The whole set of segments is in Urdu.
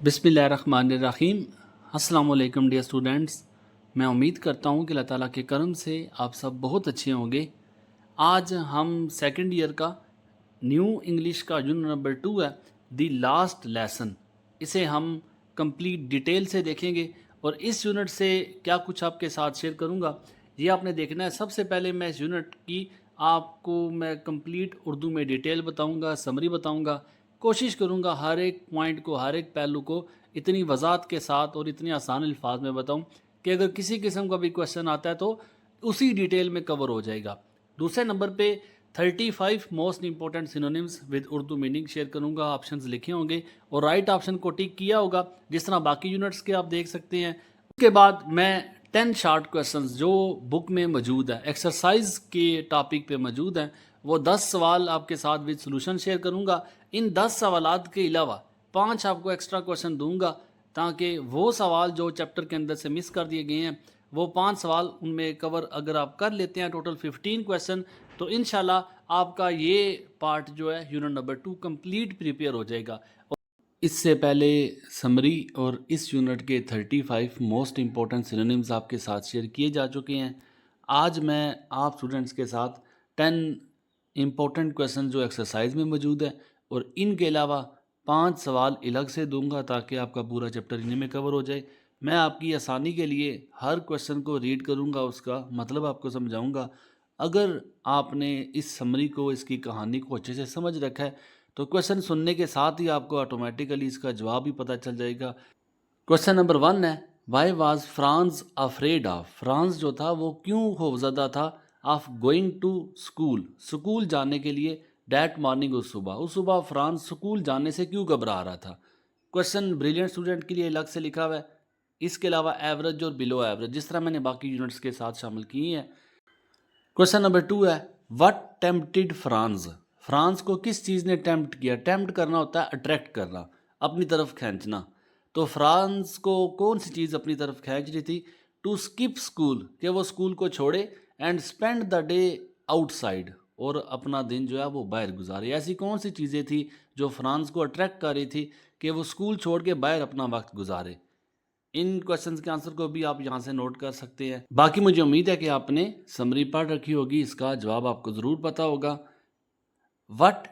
بسم اللہ الرحمن الرحیم۔ السلام علیکم ڈیئر اسٹوڈنٹس، میں امید کرتا ہوں کہ اللہ تعالیٰ کے کرم سے آپ سب بہت اچھے ہوں گے۔ آج ہم سیکنڈ ایئر کا نیو انگلش کا یونٹ نمبر 2 ہے، دی لاسٹ لیسن۔ اسے ہم کمپلیٹ ڈیٹیل سے دیکھیں گے اور اس یونٹ سے کیا کچھ آپ کے ساتھ شیئر کروں گا یہ آپ نے دیکھنا ہے۔ سب سے پہلے میں اس یونٹ کی آپ کو میں کمپلیٹ اردو میں ڈیٹیل بتاؤں گا، سمری بتاؤں گا، کوشش کروں گا ہر ایک پوائنٹ کو، ہر ایک پہلو کو اتنی وضاحت کے ساتھ اور اتنے آسان الفاظ میں بتاؤں کہ اگر کسی قسم کا بھی کویشچن آتا ہے تو اسی ڈیٹیل میں کور ہو جائے گا۔ دوسرے نمبر پہ 35 most important synonyms with Urdu meaning share کروں گا۔ آپشنز لکھے ہوں گے اور رائٹ آپشن کو ٹک کیا ہوگا جس طرح باقی یونٹس کے آپ دیکھ سکتے ہیں۔ اس کے بعد میں 10 شارٹ کویشچنز جو بک میں موجود ہے، ایکسرسائز کے ٹاپک پہ موجود ہیں، وہ 10 سوال آپ کے ساتھ ود سلوشن شیئر کروں گا۔ ان 10 سوالات کے علاوہ 5 آپ کو ایکسٹرا کویشچن دوں گا تاکہ وہ سوال جو چیپٹر کے اندر سے مس کر دیے گئے ہیں وہ 5 سوال ان میں کور اگر آپ کر لیتے ہیں، ٹوٹل 15 کویشچن، تو انشاءاللہ آپ کا یہ پارٹ جو ہے یونٹ نمبر 2 کمپلیٹ پریپیئر ہو جائے گا۔ اس سے پہلے سمری اور اس یونٹ کے 35 موسٹ امپورٹنٹ سینونیمز آپ کے ساتھ شیئر کیے جا چکے ہیں۔ آج میں آپ اسٹوڈنٹس کے ساتھ 10 امپورٹنٹ کویشچن جو ایکسرسائز میں موجود ہے اور ان کے علاوہ 5 سوال الگ سے دوں گا تاکہ آپ کا پورا چیپٹر انہیں میں کور ہو جائے۔ میں آپ کی آسانی کے لیے ہر کویشچن کو ریڈ کروں گا، اس کا مطلب آپ کو سمجھاؤں گا۔ اگر آپ نے اس سمری کو، اس کی کہانی کو اچھے سے سمجھ رکھا ہے تو کویشچن سننے کے ساتھ ہی آپ کو آٹومیٹیکلی اس کا جواب بھی پتہ چل جائے گا۔ کویشچن نمبر 1 ہے، why was Franz afraid of? Franz جو تھا وہ کیوں خوفزدہ تھا of going to school, school جانے کے لیے، ڈیٹ مارننگ، اس صبح فرانس اسکول جانے سے کیوں گھبرا رہا تھا؟ کویشچن بریلینٹ اسٹوڈنٹ کے لیے الگ سے لکھا ہوا ہے۔ اس کے علاوہ ایوریج اور بلو ایوریج جس طرح میں نے باقی یونٹس کے ساتھ شامل کی ہیں۔ کویشچن نمبر 2 ہے، وٹ ٹیمپٹڈ فرانس؟ فرانس کو کس چیز نے ٹیمپٹ کیا؟ ٹیمپٹ کرنا ہوتا ہے اٹریکٹ کرنا، اپنی طرف کھینچنا۔ تو فرانس کو کون سی چیز اپنی طرف کھینچ رہی تھی؟ ٹو اسکپ اسکول، کہ وہ اسکول کو چھوڑے، and spend the day out side, اور اپنا دن جو ہے وہ باہر گزارے۔ ایسی کون سی چیزیں تھی جو فرانس کو اٹریکٹ کر رہی تھی کہ وہ اسکول چھوڑ کے باہر اپنا وقت گزارے؟ ان کویشچنز کے آنسر کو بھی آپ یہاں سے نوٹ کر سکتے ہیں۔ باقی مجھے امید ہے کہ آپ نے سمری پڑھ رکھی ہوگی، اس کا جواب آپ کو ضرور پتہ ہوگا۔ What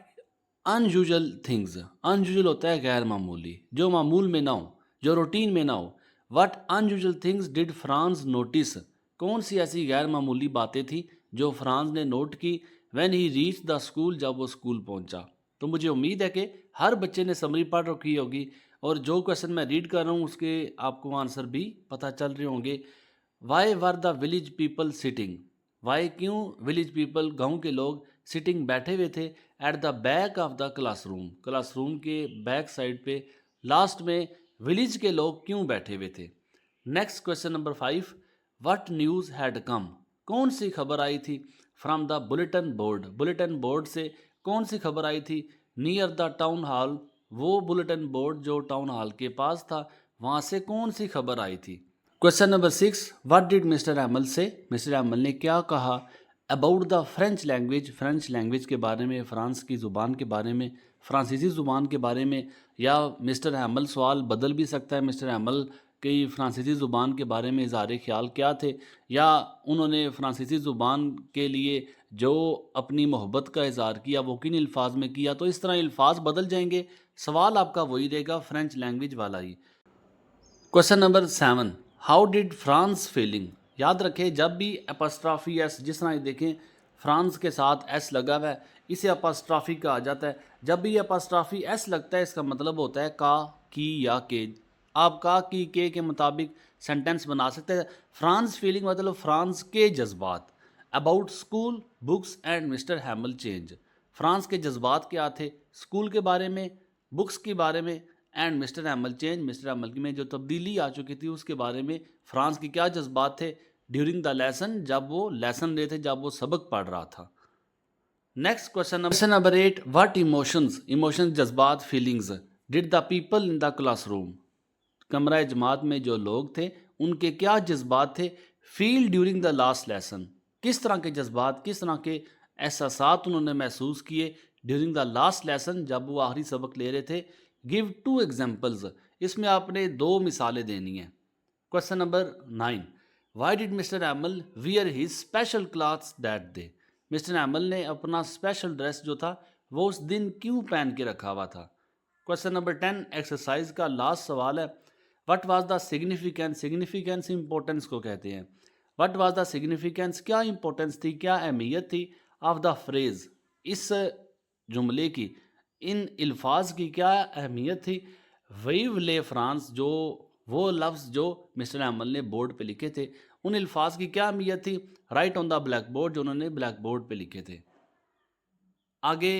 unusual things, in usual ہوتا ہے غیر معمولی، جو معمول میں نہ ہو، جو روٹین میں نہ ہو۔ What unusual things did Franz notice? کون سی ایسی غیر معمولی باتیں تھیں جو فرانس نے نوٹ کی when he reach the school, جب وہ اسکول پہنچا؟ تو مجھے امید ہے کہ ہر بچے نے سمری پڑھ رکھی ہوگی اور جو کویشچن میں ریڈ کر رہا ہوں اس کے آپ کو آنسر بھی پتہ چل رہے ہوں گے۔ Why were the village people sitting? Why کیوں ولیج پیپل، گاؤں کے لوگ، سٹنگ بیٹھے ہوئے تھے، at the back of the class room, class room کے بیک سائڈ پہ لاسٹ میں ولیج کے لوگ کیوں بیٹھے ہوئے تھے؟ Next question number 5، what news had come? کون سی خبر آئی تھی؟ From the bulletin board, bulletin board سے کون سی خبر آئی تھی؟ نیئر دا ٹاؤن ہال، وہ بلیٹن بورڈ جو ٹاؤن ہال کے پاس تھا وہاں سے کون سی خبر آئی تھی؟ Question number 6، what did mister Hamel سے؟ مسٹر ایمل نے کیا کہا about the French language, French language کے بارے میں، فرانس کی زبان کے بارے میں، فرانسیسی زبان کے بارے میں؟ یا مسٹر ایمل سوال بدل بھی سکتا ہے، مسٹر ایمل کی فرانسیسی زبان کے بارے میں اظہار خیال کیا تھے، یا انہوں نے فرانسیسی زبان کے لیے جو اپنی محبت کا اظہار کیا وہ کن الفاظ میں کیا؟ تو اس طرح الفاظ بدل جائیں گے، سوال آپ کا وہی رہے گا، فرینچ لینگویج والا ہی۔ Question number 7، how did Franz feeling? یاد رکھیں جب بھی اپاسٹرافی ایس، جس طرح دیکھیں فرانس کے ساتھ ایس لگا ہوا ہے، اسے اپاسٹرافی کہا جاتا ہے۔ جب بھی اپاسٹرافی ایس لگتا ہے اس کا مطلب ہوتا ہے کا، کی یا کے۔ آپ کا، کی، کے مطابق سینٹنس بنا سکتے ہیں۔ فرانس فیلنگ مطلب فرانس کے جذبات۔ About school, books and mister Hamel change, Franz کے جذبات کیا تھے؟ اسکول کے بارے میں، بکس کے بارے میں، and mister Hamel change, mister Hamel میں جو تبدیلی آ چکی تھی اس کے بارے میں فرانس کی کیا جذبات تھے ڈیورنگ دا لیسن، جب وہ لیسن رہے تھے، جب وہ سبق پڑھ رہا تھا۔ Next question number 8، what emotions, emotions جذبات، feelings, did the people in the class room, کمرہ جماعت میں جو لوگ تھے ان کے کیا جذبات تھے feel during the last lesson? کس طرح کے جذبات، کس طرح کے احساسات انہوں نے محسوس کیے ڈیورنگ دا لاسٹ لیسن، جب وہ آخری سبق لے رہے تھے؟ گیو 2 ایگزامپلز، اس میں آپ نے 2 مثالیں دینی ہیں۔ Question number 9، why did mister Hamel wear his special clothes that day? Mister Hamel نے اپنا اسپیشل ڈریس جو تھا وہ اس دن کیوں پہن کے رکھا ہوا تھا؟ کویشچن نمبر 10 ایکسرسائز کا لاسٹ سوال ہے، what was the significance? Significance importance کو کہتے ہیں۔ وٹ واز دا سگنیفیکینس، کیا امپورٹنس تھی، کیا اہمیت تھی آف دا فریز، اس جملے کی، ان الفاظ کی کیا اہمیت تھی؟ ویو لے فرانس، جو وہ لفظ جو مسٹر ایمل نے بورڈ پہ لکھے تھے ان الفاظ کی کیا اہمیت تھی؟ رائٹ آن دا بلیک بورڈ، جو انہوں نے بلیک بورڈ پہ لکھے تھے۔ آگے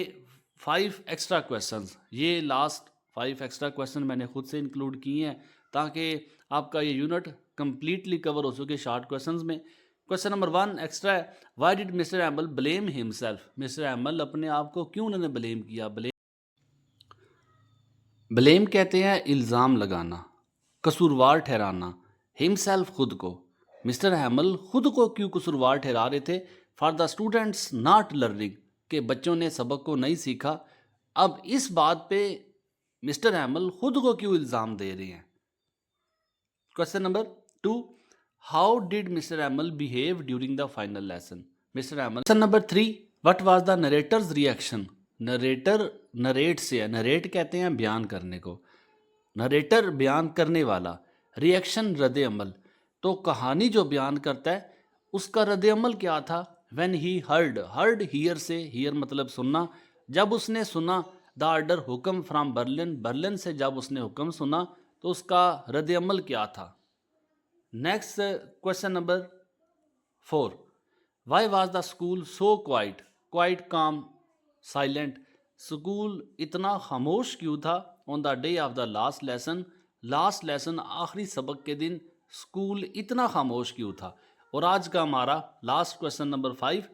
5 ایکسٹرا کویسچنز، یہ لاسٹ 5 ایکسٹرا کویسچن میں نے خود سے انکلوڈ کیے ہیں تاکہ آپ کا یہ یونٹ کمپلیٹلی کور ہو سکے شارٹ کویسچنز میں۔ کویسچن نمبر 1 ایکسٹرا ہے، why did mister Hamel blame himself? Mister Hamel اپنے آپ کو کیوں انہوں نے بلیم کیا؟ بلیم کہتے ہیں الزام لگانا، قصوروار ٹھہرانا، ہمسیلف خود کو۔ مسٹر ایمل خود کو کیوں قصوروار ٹھہرا رہے تھے؟ For the students not learning, کہ بچوں نے سبق کو نہیں سیکھا۔ اب اس بات پہ مسٹر ایمل خود کو کیوں الزام دے رہے ہیں؟ Question number 2، how did mister Hamel behave during the final lesson? Mister Hamel. Question number 3، what was the narrator's reaction? Narrator narrate سے ہے، نریٹ کہتے ہیں بیان کرنے کو، نریٹر بیان کرنے والا، ریئیکشن رد عمل، تو کہانی جو بیان کرتا ہے اس کا رد عمل کیا تھا؟ When he heard, heard hear سے، ہیئر مطلب سننا، جب اس نے سنا دا آرڈر حکم فرام برلن، برلن سے جب اس نے حکم سنا تو اس کا رد عمل کیا تھا؟ Next question number 4، why was the school so quiet? Quiet calm silent, school اتنا خاموش کیوں تھا on the day of the last lesson? Last lesson آخری سبق کے دن اسکول اتنا خاموش کیوں تھا؟ اور آج کا ہمارا last question number 5،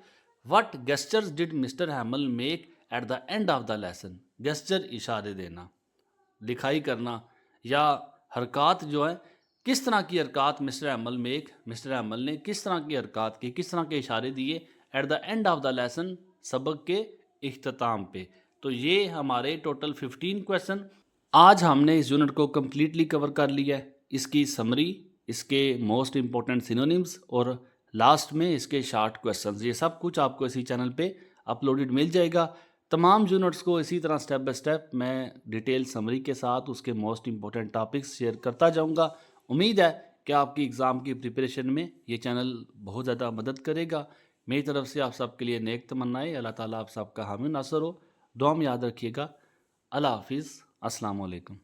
what گیسچرز ڈڈ mister ایمل make at the end of the lesson? Gesture اشارے دینا، لکھائی کرنا یا حرکات جو ہیں، کس طرح کی حرکات مسٹر ایمل نے کس طرح کی حرکات کی، کس طرح کے اشارے دیے at the end of the lesson, سبق کے اختتام پہ؟ تو یہ ہمارے ٹوٹل 15 کویشچن آج ہم نے اس یونٹ کو کمپلیٹلی کور کر لیا ہے۔ اس کی سمری، اس کے موسٹ امپورٹنٹ سینونیمز اور لاسٹ میں اس کے شارٹ کویشچنز، یہ سب کچھ آپ کو اسی چینل پہ اپلوڈڈ مل جائے گا۔ تمام یونٹس کو اسی طرح سٹیپ بائی سٹیپ میں ڈیٹیل سمری کے ساتھ اس کے موسٹ امپورٹنٹ ٹاپکس شیئر کرتا جاؤں گا۔ امید ہے کہ آپ کی ایگزام کی پریپریشن میں یہ چینل بہت زیادہ مدد کرے گا۔ میری طرف سے آپ سب کے لیے نیک تمنائیں، اللہ تعالیٰ آپ سب کا حامی ناصر ہو۔ دعا میں یاد رکھیے گا۔ اللہ حافظ، السلام علیکم۔